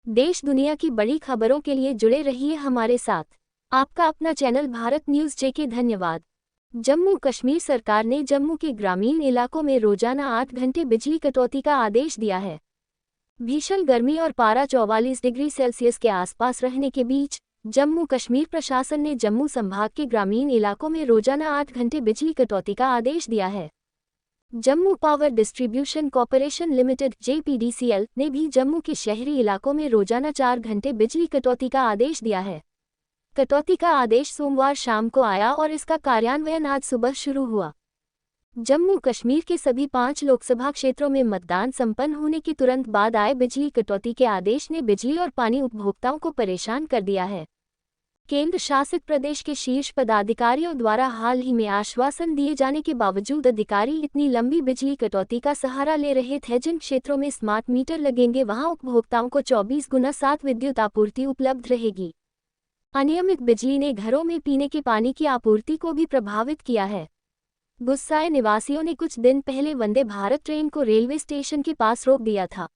देश दुनिया की बड़ी खबरों के लिए जुड़े रहिए हमारे साथ। आपका अपना चैनल भारत न्यूज़ जेके धन्यवाद। जम्मू कश्मीर सरकार ने जम्मू के ग्रामीण इलाकों में रोजाना 8 घंटे बिजली कटौती का आदेश दिया है। भीषण गर्मी और पारा 44 डिग्री सेल्सियस के आसपास रहने के बीच जम्मू कश्मीर प्रशासन ने जम्मू संभाग के ग्रामीण इलाकों में रोजाना 8 घंटे बिजली कटौती का आदेश दिया है। Jammu power distribution corporation limited (JPDCL) ने भी जम्मू के शहरी इलाकों में रोजाना 4 घंटे बिजली कटौती का आदेश दिया है। कटौती का आदेश सोमवार शाम को आया और इसका कार्यान्वयन आज सुबह शुरू हुआ। जम्मू कश्मीर के सभी 5 लोकसभा क्षेत्रों में मतदान संपन्न होने के तुरंत बाद आए बिजली कटौती के आदेश ने बिजली और पानी उपभोक्ताओं को परेशान कर दिया है। केंद्र शासित प्रदेश के शीर्ष पदाधिकारियों द्वारा हाल ही में आश्वासन दिए जाने के बावजूद अधिकारी इतनी लंबी बिजली कटौती का सहारा ले रहे थे। जिन क्षेत्रों में स्मार्ट मीटर लगेंगे वहां उपभोक्ताओं को 24x7 विद्युत आपूर्ति उपलब्ध रहेगी। अनियमित बिजली ने घरों में पीने के पानी की आपूर्ति को भी प्रभावित किया है। गुस्साए निवासियों ने कुछ दिन पहले वंदे भारत ट्रेन को रेलवे स्टेशन के पास रोक दिया था।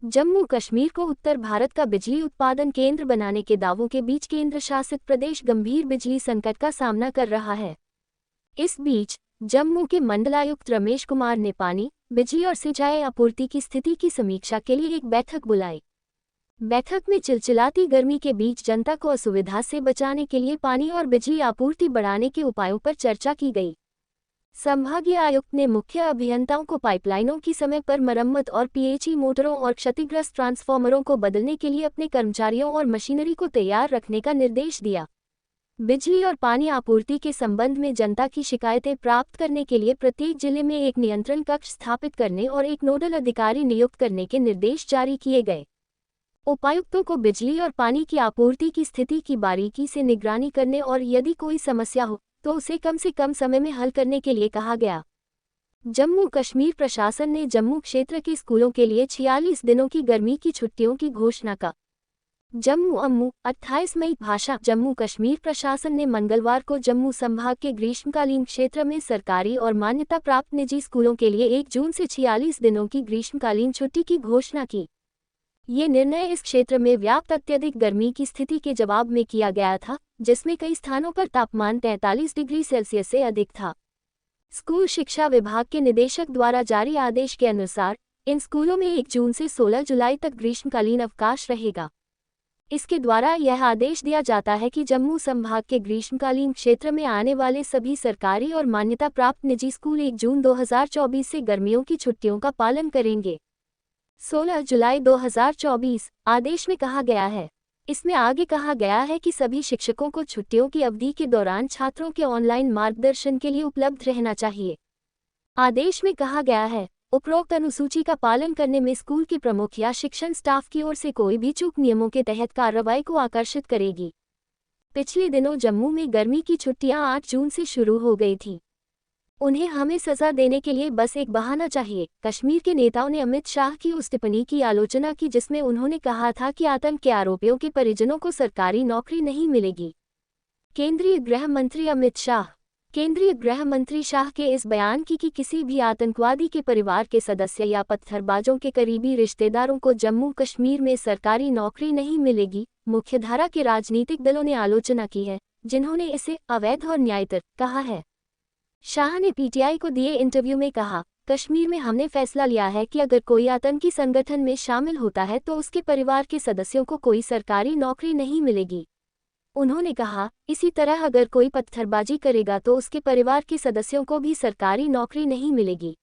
जम्मू कश्मीर को उत्तर भारत का बिजली उत्पादन केंद्र बनाने के दावों के बीच केंद्र शासित प्रदेश गंभीर बिजली संकट का सामना कर रहा है। इस बीच जम्मू के मंडलायुक्त रमेश कुमार ने पानी, बिजली और सिंचाई आपूर्ति की स्थिति की समीक्षा के लिए एक बैठक बुलाई। बैठक में चिलचिलाती गर्मी के बीच जनता को असुविधा से बचाने के लिए पानी और बिजली आपूर्ति बढ़ाने के उपायों पर चर्चा की गई। संभागीय आयुक्त ने मुख्य अभियंताओं को पाइपलाइनों की समय पर मरम्मत और पीएचई मोटरों और क्षतिग्रस्त ट्रांसफार्मरों को बदलने के लिए अपने कर्मचारियों और मशीनरी को तैयार रखने का निर्देश दिया। बिजली और पानी आपूर्ति के संबंध में जनता की शिकायतें प्राप्त करने के लिए प्रत्येक जिले में एक नियंत्रण कक्ष स्थापित करने और एक नोडल अधिकारी नियुक्त करने के निर्देश जारी किए गए। उपायुक्तों को बिजली और पानी की आपूर्ति की स्थिति की बारीकी से निगरानी करने और यदि कोई समस्या हो तो उसे कम से कम समय में हल करने के लिए कहा गया। जम्मू कश्मीर प्रशासन ने जम्मू क्षेत्र के स्कूलों के लिए 46 दिनों की गर्मी की छुट्टियों की घोषणा का। जम्मू 28 मई भाषा जम्मू कश्मीर प्रशासन ने मंगलवार को जम्मू संभाग के ग्रीष्मकालीन क्षेत्र में सरकारी और मान्यता प्राप्त निजी स्कूलों के लिए 1 जून से 46 दिनों की ग्रीष्मकालीन छुट्टी की घोषणा की। ये निर्णय इस क्षेत्र में व्याप्त अत्यधिक गर्मी की स्थिति के जवाब में किया गया था, जिसमें कई स्थानों पर तापमान 43 डिग्री सेल्सियस से अधिक था। स्कूल शिक्षा विभाग के निदेशक द्वारा जारी आदेश के अनुसार इन स्कूलों में 1 जून से 16 जुलाई तक ग्रीष्मकालीन अवकाश रहेगा। इसके द्वारा यह आदेश दिया जाता है कि जम्मू संभाग के ग्रीष्मकालीन क्षेत्र में आने वाले सभी सरकारी और मान्यता प्राप्त निजी स्कूल 1 जून 2024 से गर्मियों की छुट्टियों का पालन करेंगे। 16 जुलाई 2024 आदेश में कहा गया है। इसमें आगे कहा गया है कि सभी शिक्षकों को छुट्टियों की अवधि के दौरान छात्रों के ऑनलाइन मार्गदर्शन के लिए उपलब्ध रहना चाहिए। आदेश में कहा गया है, उपरोक्त अनुसूची का पालन करने में स्कूल के प्रमुख या शिक्षण स्टाफ की ओर से कोई भी चूक नियमों के तहत कार्रवाई को आकर्षित करेगी। पिछले दिनों जम्मू में गर्मी की छुट्टियां 8 जून से शुरू हो गई थीं। उन्हें हमें सजा देने के लिए बस एक बहाना चाहिए। कश्मीर के नेताओं ने अमित शाह की उस टिप्पणी की आलोचना की जिसमें उन्होंने कहा था कि आतंक के आरोपियों के परिजनों को सरकारी नौकरी नहीं मिलेगी। केंद्रीय गृह मंत्री अमित शाह। केंद्रीय गृह मंत्री शाह के इस बयान की कि किसी भी आतंकवादी के परिवार के सदस्य या पत्थरबाजों के करीबी रिश्तेदारों को जम्मू कश्मीर में सरकारी नौकरी नहीं मिलेगी, मुख्यधारा के राजनीतिक दलों ने आलोचना की है, जिन्होंने इसे अवैध और न्यायतर कहा है। शाह ने पीटीआई को दिए इंटरव्यू में कहा, कश्मीर में हमने फैसला लिया है कि अगर कोई आतंकी संगठन में शामिल होता है तो उसके परिवार के सदस्यों को कोई सरकारी नौकरी नहीं मिलेगी। उन्होंने कहा, इसी तरह अगर कोई पत्थरबाजी करेगा तो उसके परिवार के सदस्यों को भी सरकारी नौकरी नहीं मिलेगी।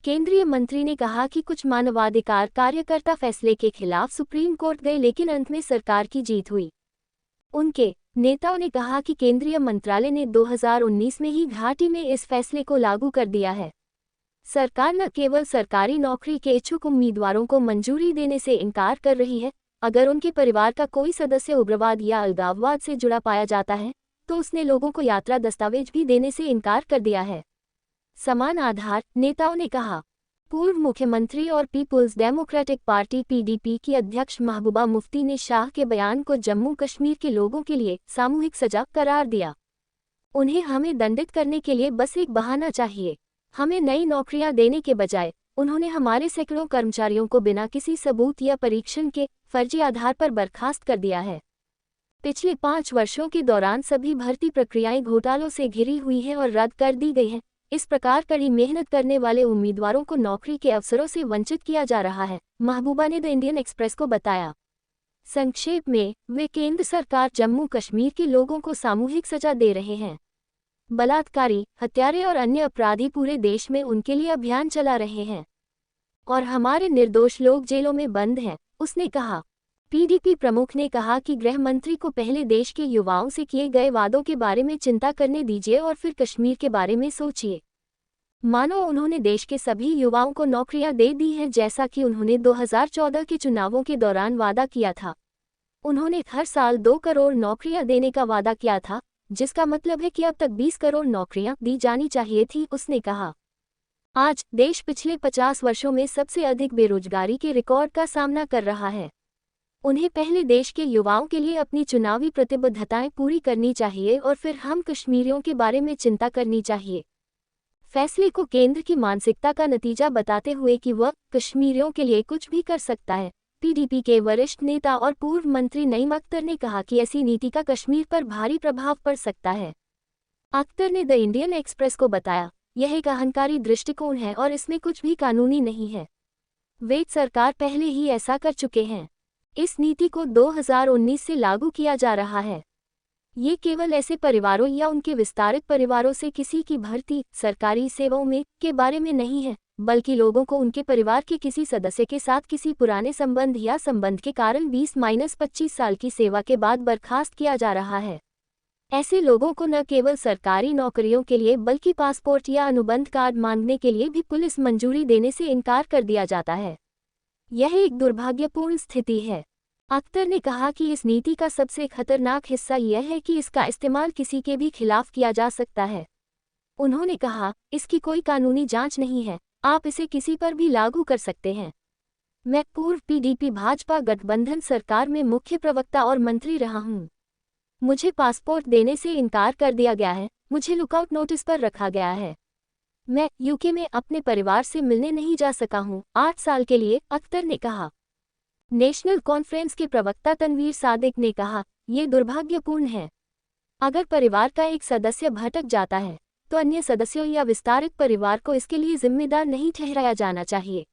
केंद्रीय मंत्री ने कहा कि कुछ मानवाधिकार कार्यकर्ता फैसले के खिलाफ सुप्रीम कोर्ट गए लेकिन अंत में सरकार की जीत हुई। उनके नेताओं ने कहा कि केंद्रीय मंत्रालय ने 2019 में ही घाटी में इस फैसले को लागू कर दिया है। सरकार न केवल सरकारी नौकरी के इच्छुक उम्मीदवारों को मंजूरी देने से इनकार कर रही है, अगर उनके परिवार का कोई सदस्य उग्रवाद या अलगाववाद से जुड़ा पाया जाता है तो उसने लोगों को यात्रा दस्तावेज भी देने से इनकार कर दिया है। समान आधार, नेताओं ने कहा। पूर्व मुख्यमंत्री और पीपुल्स डेमोक्रेटिक पार्टी (PDP) की अध्यक्ष महबूबा मुफ्ती ने शाह के बयान को जम्मू कश्मीर के लोगों के लिए सामूहिक सजा करार दिया। उन्हें हमें दंडित करने के लिए बस एक बहाना चाहिए। हमें नई नौकरियां देने के बजाय उन्होंने हमारे सैकड़ों कर्मचारियों को बिना किसी सबूत या परीक्षण के फर्जी आधार पर बर्खास्त कर दिया है। पिछले 5 वर्षों के दौरान सभी भर्ती प्रक्रियाएं घोटालों से घिरी हुई हैं और रद्द कर दी गई हैं। इस प्रकार कड़ी मेहनत करने वाले उम्मीदवारों को नौकरी के अवसरों से वंचित किया जा रहा है, महबूबा ने द इंडियन एक्सप्रेस को बताया। संक्षेप में, वे केंद्र सरकार जम्मू कश्मीर के लोगों को सामूहिक सजा दे रहे हैं। बलात्कारी, हत्यारे और अन्य अपराधी पूरे देश में उनके लिए अभियान चला रहे हैं और हमारे निर्दोष लोग जेलों में बंद हैं, उसने कहा। पीडीपी प्रमुख ने कहा कि गृह मंत्री को पहले देश के युवाओं से किए गए वादों के बारे में चिंता करने दीजिए और फिर कश्मीर के बारे में सोचिए। मानो उन्होंने देश के सभी युवाओं को नौकरियां दे दी हैं, जैसा कि उन्होंने 2014 के चुनावों के दौरान वादा किया था। उन्होंने हर साल 2 करोड़ नौकरियां देने का वादा किया था, जिसका मतलब है कि अब तक 20 करोड़ नौकरियां दी जानी चाहिए थी, उसने कहा। आज देश पिछले 50 वर्षों में सबसे अधिक बेरोजगारी के रिकॉर्ड का सामना कर रहा है। उन्हें पहले देश के युवाओं के लिए अपनी चुनावी प्रतिबद्धताएं पूरी करनी चाहिए और फिर हम कश्मीरियों के बारे में चिंता करनी चाहिए। फैसले को केंद्र की मानसिकता का नतीजा बताते हुए कि वह कश्मीरियों के लिए कुछ भी कर सकता है, पीडीपी के वरिष्ठ नेता और पूर्व मंत्री नईम अख्तर ने कहा कि ऐसी नीति का कश्मीर पर भारी प्रभाव पड़ सकता है। अख्तर ने द इंडियन एक्सप्रेस को बताया, यह एक अहंकारी दृष्टिकोण है और इसमें कुछ भी कानूनी नहीं है। वे सरकार पहले ही ऐसा कर चुके हैं। इस नीति को 2019 से लागू किया जा रहा है। ये केवल ऐसे परिवारों या उनके विस्तारित परिवारों से किसी की भर्ती सरकारी सेवाओं में के बारे में नहीं है, बल्कि लोगों को उनके परिवार के किसी सदस्य के साथ किसी पुराने संबंध या संबंध के कारण 20-25 साल की सेवा के बाद बर्खास्त किया जा रहा है। ऐसे लोगों को न केवल सरकारी नौकरियों के लिए बल्कि पासपोर्ट या अनुबंध कार्ड मांगने के लिए भी पुलिस मंजूरी देने से इनकार कर दिया जाता है। यह एक दुर्भाग्यपूर्ण स्थिति है। अख्तर ने कहा कि इस नीति का सबसे खतरनाक हिस्सा यह है कि इसका इस्तेमाल किसी के भी खिलाफ किया जा सकता है। उन्होंने कहा, इसकी कोई कानूनी जांच नहीं है, आप इसे किसी पर भी लागू कर सकते हैं। मैं पूर्व पीडीपी भाजपा गठबंधन सरकार में मुख्य प्रवक्ता और मंत्री रहा हूं। मुझे पासपोर्ट देने से इनकार कर दिया गया है, मुझे लुकआउट नोटिस पर रखा गया है। मैं यूके में अपने परिवार से मिलने नहीं जा सका हूं 8 साल के लिए, अख्तर ने कहा। नेशनल कॉन्फ्रेंस के प्रवक्ता तनवीर सादिक ने कहा, ये दुर्भाग्यपूर्ण है। अगर परिवार का एक सदस्य भटक जाता है तो अन्य सदस्यों या विस्तारित परिवार को इसके लिए जिम्मेदार नहीं ठहराया जाना चाहिए।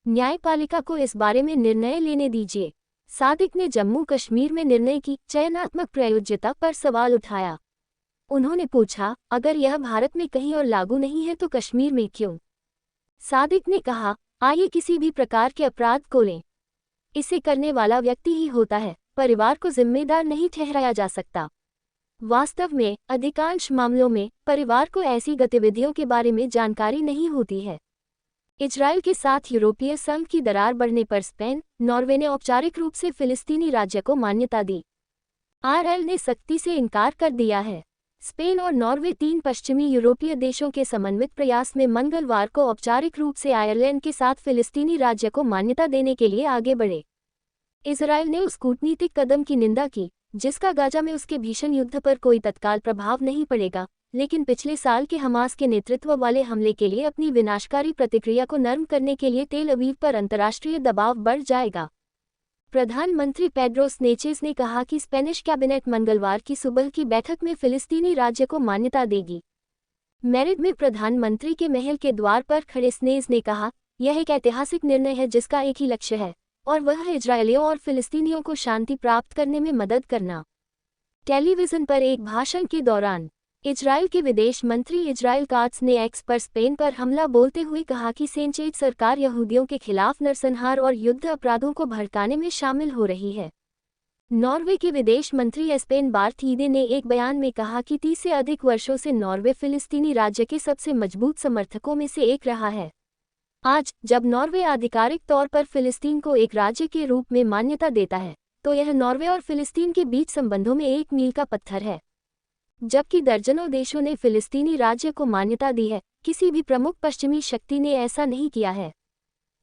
न्यायपालिका को इस बारे में निर्णय लेने दीजिए। सादिक ने जम्मू कश्मीर में निर्णय की चयनात्मक प्रयोज्यता पर सवाल उठाया। उन्होंने पूछा, अगर यह भारत में कहीं और लागू नहीं है तो कश्मीर में क्यों? सादिक ने कहा, आइए किसी भी प्रकार के अपराध को लें। इसे करने वाला व्यक्ति ही होता है, परिवार को जिम्मेदार नहीं ठहराया जा सकता। वास्तव में अधिकांश मामलों में परिवार को ऐसी गतिविधियों के बारे में जानकारी नहीं होती है। इजराइल के साथ यूरोपीय संघ की दरार बढ़ने पर स्पेन, नॉर्वे ने औपचारिक रूप से फिलिस्तीनी राज्य को मान्यता दी। आरएल ने सख्ती से इनकार कर दिया है। स्पेन और नॉर्वे 3 पश्चिमी यूरोपीय देशों के समन्वित प्रयास में मंगलवार को औपचारिक रूप से आयरलैंड के साथ फिलिस्तीनी राज्य को मान्यता देने के लिए आगे बढ़े। इजराइल ने उस कूटनीतिक कदम की निंदा की, जिसका गाजा में उसके भीषण युद्ध पर कोई तत्काल प्रभाव नहीं पड़ेगा, लेकिन पिछले साल के हमास के नेतृत्व वाले हमले के लिए अपनी विनाशकारी प्रतिक्रिया को नरम करने के लिए तेल अवीव पर अंतर्राष्ट्रीय दबाव बढ़ जाएगा। प्रधानमंत्री पेड्रो सैंचेज ने कहा कि स्पेनिश कैबिनेट मंगलवार की सुबह की बैठक में फिलिस्तीनी राज्य को मान्यता देगी। मैड्रिड में प्रधानमंत्री के महल के द्वार पर खड़े सैंचेज ने कहा, यह एक ऐतिहासिक निर्णय है जिसका एक ही लक्ष्य है, और वह है इजरायलियों और फिलिस्तीनियों को शांति प्राप्त करने में मदद करना। टेलीविजन पर एक भाषण के दौरान इजराइल के विदेश मंत्री इजराइल काट्स ने एक्स पर स्पेन पर हमला बोलते हुए कहा कि सैंचेज सरकार यहूदियों के खिलाफ नरसंहार और युद्ध अपराधों को भड़काने में शामिल हो रही है। नॉर्वे के विदेश मंत्री एस्पेन बार्थीदे ने एक बयान में कहा कि 30 से अधिक वर्षों से नॉर्वे फिलिस्तीनी राज्य के सबसे मजबूत समर्थकों में से एक रहा है। आज जब नॉर्वे आधिकारिक तौर पर फिलिस्तीन को एक राज्य के रूप में मान्यता देता है, तो यह नॉर्वे और फिलिस्तीन के बीच संबंधों में एक मील का पत्थर है। जबकि दर्जनों देशों ने फिलिस्तीनी राज्य को मान्यता दी है, किसी भी प्रमुख पश्चिमी शक्ति ने ऐसा नहीं किया है।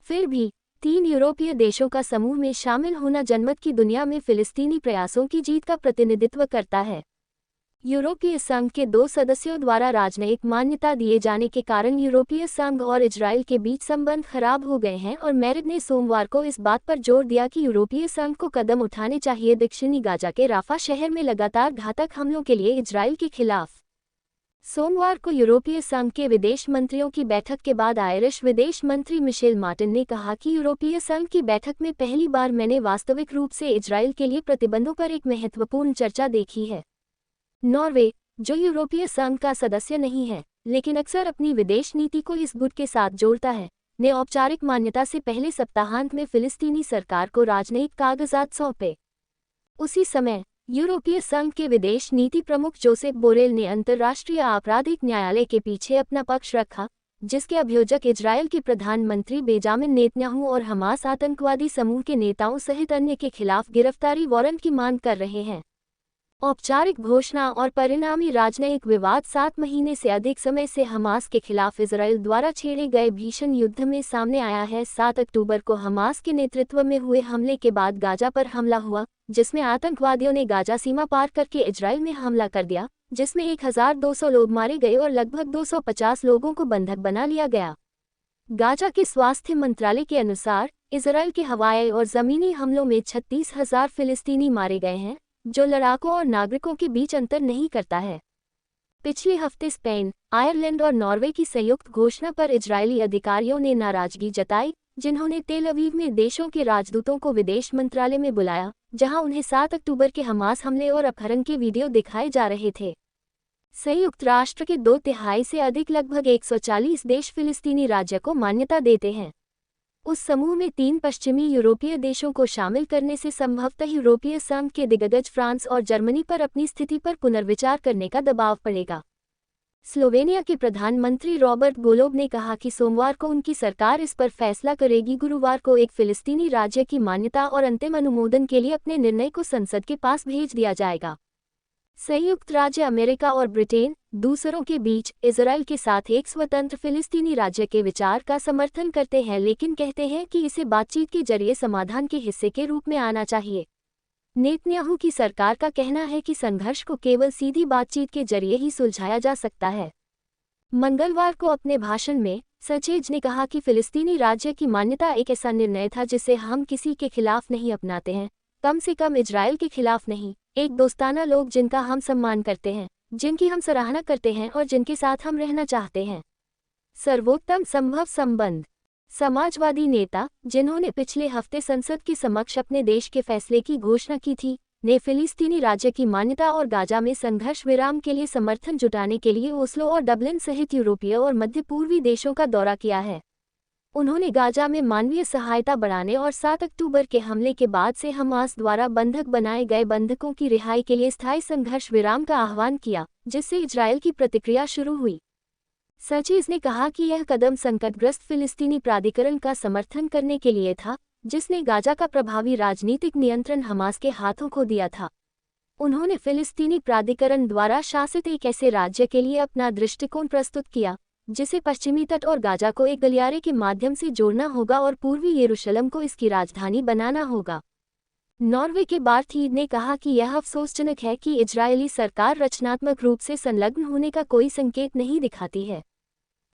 फिर भी 3 यूरोपीय देशों का समूह में शामिल होना जनमत की दुनिया में फिलिस्तीनी प्रयासों की जीत का प्रतिनिधित्व करता है। यूरोपीय संघ के 2 सदस्यों द्वारा राजनयिक मान्यता दिए जाने के कारण यूरोपीय संघ और इजरायल के बीच संबंध खराब हो गए हैं और मेरिड ने सोमवार को इस बात पर जोर दिया कि यूरोपीय संघ को कदम उठाने चाहिए दक्षिणी गाजा के राफा शहर में लगातार घातक हमलों के लिए इजरायल के खिलाफ। सोमवार को यूरोपीय संघ के विदेश मंत्रियों की बैठक के बाद आयरिश विदेश मंत्री मिशेल मार्टिन ने कहा कि यूरोपीय संघ की बैठक में पहली बार मैंने वास्तविक रूप से इजरायल के लिए प्रतिबंधों पर एक महत्वपूर्ण चर्चा देखी है। नॉर्वे, जो यूरोपीय संघ का सदस्य नहीं है लेकिन अक्सर अपनी विदेश नीति को इस गुट के साथ जोड़ता है, ने औपचारिक मान्यता से पहले सप्ताहांत में फिलिस्तीनी सरकार को राजनयिक कागजात सौंपे। उसी समय यूरोपीय संघ के विदेश नीति प्रमुख जोसेफ बोरेल ने अंतर्राष्ट्रीय आपराधिक न्यायालय के पीछे अपना पक्ष रखा, जिसके अभियोजक इजरायल के प्रधानमंत्री बेंजामिन नेतन्याहू और हमास आतंकवादी समूह के नेताओं सहित अन्य के खिलाफ गिरफ्तारी वारंट की मांग कर रहे हैं। औपचारिक घोषणा और परिणामी राजनयिक विवाद 7 महीने से अधिक समय से हमास के खिलाफ इजरायल द्वारा छेड़े गए भीषण युद्ध में सामने आया है। 7 अक्टूबर को हमास के नेतृत्व में हुए हमले के बाद गाजा पर हमला हुआ, जिसमें आतंकवादियों ने गाजा सीमा पार करके इजरायल में हमला कर दिया, जिसमें 1200 लोग मारे गए और लगभग 250 लोगों को बंधक बना लिया गया। गाजा के स्वास्थ्य मंत्रालय के अनुसार इजरायल के हवाई और जमीनी हमलों में 36,000 फिलिस्तीनी मारे गए हैं, जो लड़ाकों और नागरिकों के बीच अंतर नहीं करता है। पिछले हफ्ते स्पेन, आयरलैंड और नॉर्वे की संयुक्त घोषणा पर इजरायली अधिकारियों ने नाराजगी जताई, जिन्होंने तेल अवीव में देशों के राजदूतों को विदेश मंत्रालय में बुलाया, जहां उन्हें 7 अक्टूबर के हमास हमले और अपहरण के वीडियो दिखाए जा रहे थे। संयुक्त राष्ट्र के 2/3 से अधिक लगभग 140 देश फिलिस्तीनी राज्य को मान्यता देते हैं। उस समूह में 3 पश्चिमी यूरोपीय देशों को शामिल करने से संभवतः यूरोपीय संघ के दिग्गज फ्रांस और जर्मनी पर अपनी स्थिति पर पुनर्विचार करने का दबाव पड़ेगा। स्लोवेनिया के प्रधानमंत्री रॉबर्ट गोलोब ने कहा कि सोमवार को उनकी सरकार इस पर फैसला करेगी। गुरुवार को एक फिलिस्तीनी राज्य की मान्यता और अंतिम अनुमोदन के लिए अपने निर्णय को संसद के पास भेज दिया जाएगा। संयुक्त राज्य अमेरिका और ब्रिटेन दूसरों के बीच इजरायल के साथ एक स्वतंत्र फिलिस्तीनी राज्य के विचार का समर्थन करते हैं, लेकिन कहते हैं कि इसे बातचीत के जरिए समाधान के हिस्से के रूप में आना चाहिए। नेतन्याहू की सरकार का कहना है कि संघर्ष को केवल सीधी बातचीत के जरिए ही सुलझाया जा सकता है। मंगलवार को अपने भाषण में सचेज ने कहा कि फिलिस्तीनी राज्य की मान्यता एक ऐसा निर्णय था जिसे हम किसी के खिलाफ नहीं अपनाते हैं, कम से कम इजरायल के खिलाफ नहीं। एक दोस्ताना लोग जिनका हम सम्मान करते हैं, जिनकी हम सराहना करते हैं और जिनके साथ हम रहना चाहते हैं। सर्वोत्तम संभव संबंध। समाजवादी नेता, जिन्होंने पिछले हफ्ते संसद के समक्ष अपने देश के फैसले की घोषणा की थी, ने फिलिस्तीनी राज्य की मान्यता और गाजा में संघर्ष विराम के लिए समर्थन जुटाने के लिए ओस्लो और डबलिन सहित यूरोपीय और मध्य पूर्वी देशों का दौरा किया है। उन्होंने गाजा में मानवीय सहायता बढ़ाने और 7 अक्टूबर के हमले के बाद से हमास द्वारा बंधक बनाए गए बंधकों की रिहाई के लिए स्थायी संघर्ष विराम का आह्वान किया, जिससे इजरायल की प्रतिक्रिया शुरू हुई। सचेज ने कहा कि यह कदम संकटग्रस्त फिलिस्तीनी प्राधिकरण का समर्थन करने के लिए था, जिसने गाजा का प्रभावी राजनीतिक नियंत्रण हमास के हाथों खो दिया था। उन्होंने फिलिस्तीनी प्राधिकरण द्वारा शासित एक ऐसे राज्य के लिए अपना दृष्टिकोण प्रस्तुत किया, जिसे पश्चिमी तट और गाजा को एक गलियारे के माध्यम से जोड़ना होगा और पूर्वी यरूशलेम को इसकी राजधानी बनाना होगा। नॉर्वे के बार्थीड ने कहा कि यह अफसोसजनक है कि इजरायली सरकार रचनात्मक रूप से संलग्न होने का कोई संकेत नहीं दिखाती है।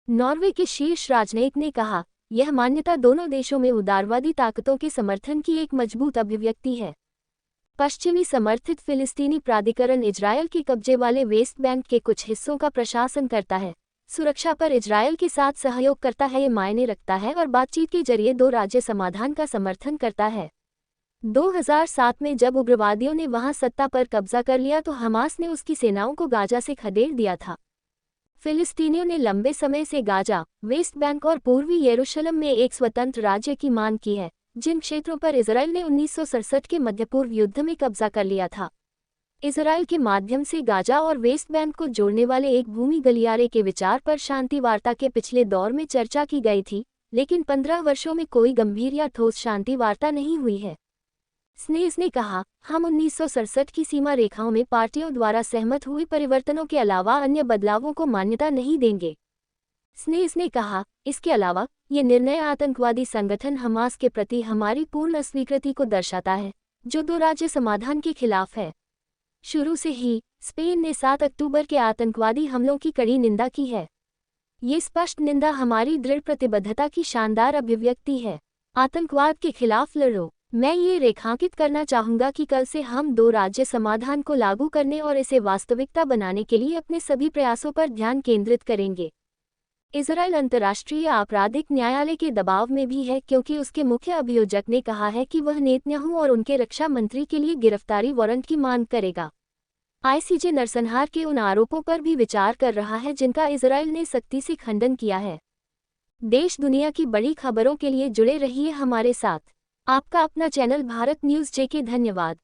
नॉर्वे के शीर्ष राजनयिक ने कहा, यह मान्यता दोनों देशों में उदारवादी ताकतों के समर्थन की एक मजबूत अभिव्यक्ति है। पश्चिमी समर्थित फिलिस्तीनी प्राधिकरण इजरायल के कब्जे वाले वेस्ट बैंक के कुछ हिस्सों का प्रशासन करता है, सुरक्षा पर इजरायल के साथ सहयोग करता है, ये मायने रखता है और बातचीत के जरिए 2 राज्य समाधान का समर्थन करता है। 2007 में जब उग्रवादियों ने वहां सत्ता पर कब्जा कर लिया तो हमास ने उसकी सेनाओं को गाजा से खदेड़ दिया था। फिलिस्तीनियों ने लंबे समय से गाजा, वेस्ट बैंक और पूर्वी यरूशलेम में एक स्वतंत्र राज्य की मांग की है, जिन क्षेत्रों पर इजरायल ने 1967 के मध्यपूर्व युद्ध में कब्जा कर लिया था। इजरायल के माध्यम से गाजा और वेस्ट बैंक को जोड़ने वाले एक भूमि गलियारे के विचार पर शांति वार्ता के पिछले दौर में चर्चा की गई थी, लेकिन 15 वर्षों में कोई गंभीर या ठोस शांति वार्ता नहीं हुई है। स्नेज ने कहा, हम 1967 की सीमा रेखाओं में पार्टियों द्वारा सहमत हुए परिवर्तनों के अलावा अन्य बदलावों को मान्यता नहीं देंगे। स्नेज ने कहा, इसके अलावा ये निर्णय आतंकवादी संगठन हमास के प्रति हमारी पूर्ण अस्वीकृति को दर्शाता है, जो 2 राज्य समाधान के खिलाफ है। शुरू से ही स्पेन ने 7 अक्टूबर के आतंकवादी हमलों की कड़ी निंदा की है। ये स्पष्ट निंदा हमारी दृढ़ प्रतिबद्धता की शानदार अभिव्यक्ति है। आतंकवाद के खिलाफ लड़ो। मैं ये रेखांकित करना चाहूंगा कि कल से हम 2 राज्य समाधान को लागू करने और इसे वास्तविकता बनाने के लिए अपने सभी प्रयासों पर ध्यान केंद्रित करेंगे। इजरायल अंतर्राष्ट्रीय आपराधिक न्यायालय के दबाव में भी है क्योंकि उसके मुख्य अभियोजक ने कहा है कि वह नेतन्याहू और उनके रक्षा मंत्री के लिए गिरफ्तारी वारंट की मांग करेगा। आईसीजे नरसंहार के उन आरोपों पर भी विचार कर रहा है जिनका इजरायल ने सख्ती से खंडन किया है। देश दुनिया की बड़ी खबरों के लिए जुड़े रहिए हमारे साथ। आपका अपना चैनल भारत न्यूज़ जेके। धन्यवाद।